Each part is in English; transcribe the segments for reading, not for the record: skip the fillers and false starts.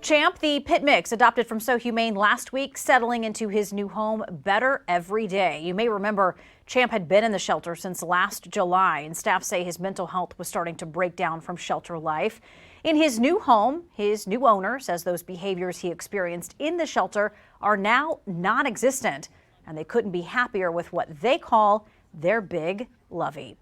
Champ, the pit mix adopted from So Humane last week, settling into his new home better every day. You may remember Champ had been in the shelter since last July, and staff say his mental health was starting to break down from shelter life. In his new home, his new owner says those behaviors he experienced in the shelter are now non-existent, and they couldn't be happier with what they call their big lovey.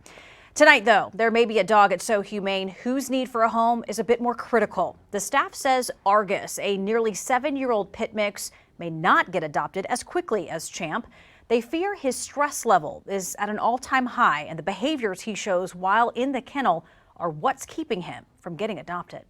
Tonight, though, there may be a dog at So Humane whose need for a home is a bit more critical. The staff says Argus, a nearly 7-year-old pit mix, may not get adopted as quickly as Champ. They fear his stress level is at an all-time high, and the behaviors he shows while in the kennel are what's keeping him from getting adopted.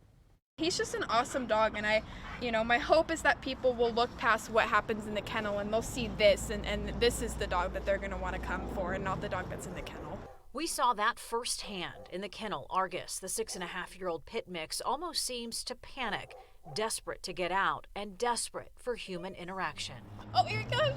He's just an awesome dog, and my hope is that people will look past what happens in the kennel and they'll see this, and this is the dog that they're going to want to come for and not the dog that's in the kennel. We saw that firsthand in the kennel. Argus, the 6.5-year-old pit mix, almost seems to panic, desperate to get out and desperate for human interaction. Oh, here he goes.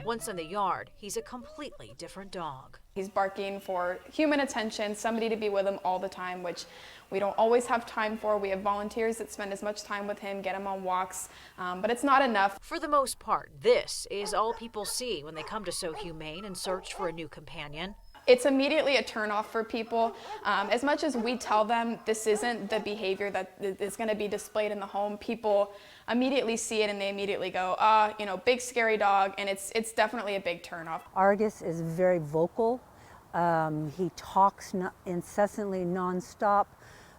Once in the yard, he's a completely different dog. He's barking for human attention, somebody to be with him all the time, which we don't always have time for. We have volunteers that spend as much time with him, get him on walks, but it's not enough. For the most part, this is all people see when they come to So Humane and search for a new companion. It's immediately a turnoff for people. As much as we tell them this isn't the behavior that is going to be displayed in the home, people immediately see it and they immediately go, big scary dog, and it's definitely a big turnoff. Argus is very vocal. He talks incessantly, nonstop,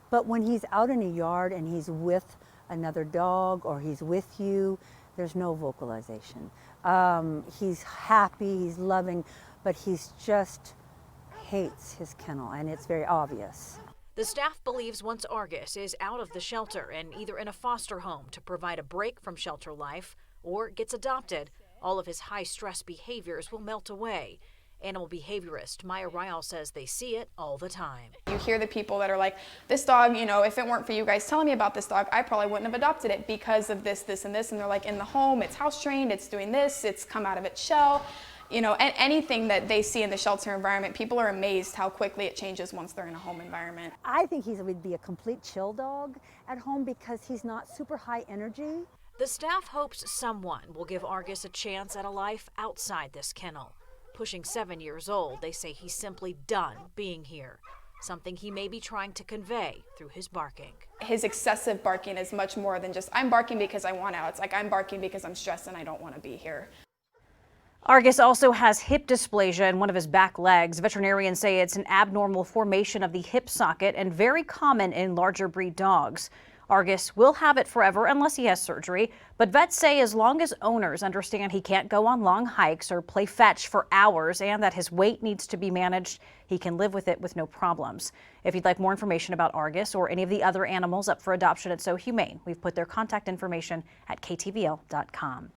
but when he's out in a yard and he's with another dog or he's with you, there's no vocalization. He's happy, he's loving, but he's just hates his kennel, and it's very obvious. The staff believes once Argus is out of the shelter and either in a foster home to provide a break from shelter life or gets adopted, all of his high-stress behaviors will melt away. Animal behaviorist Maya Ryle says they see it all the time. You hear the people that are like, this dog, if it weren't for you guys telling me about this dog, I probably wouldn't have adopted it because of this, this, and this. And they're like, in the home, it's house trained, it's doing this, it's come out of its shell. Anything that they see in the shelter environment, people are amazed how quickly it changes once they're in a home environment. I think he would be a complete chill dog at home because he's not super high energy. The staff hopes someone will give Argus a chance at a life outside this kennel. Pushing 7 years old, they say he's simply done being here, something he may be trying to convey through his barking. His excessive barking is much more than just, I'm barking because I want out. It's like, I'm barking because I'm stressed and I don't want to be here. Argus also has hip dysplasia in one of his back legs. Veterinarians say it's an abnormal formation of the hip socket and very common in larger breed dogs. Argus will have it forever unless he has surgery, but vets say as long as owners understand he can't go on long hikes or play fetch for hours and that his weight needs to be managed, he can live with it with no problems. If you'd like more information about Argus or any of the other animals up for adoption at So Humane, we've put their contact information at ktvl.com.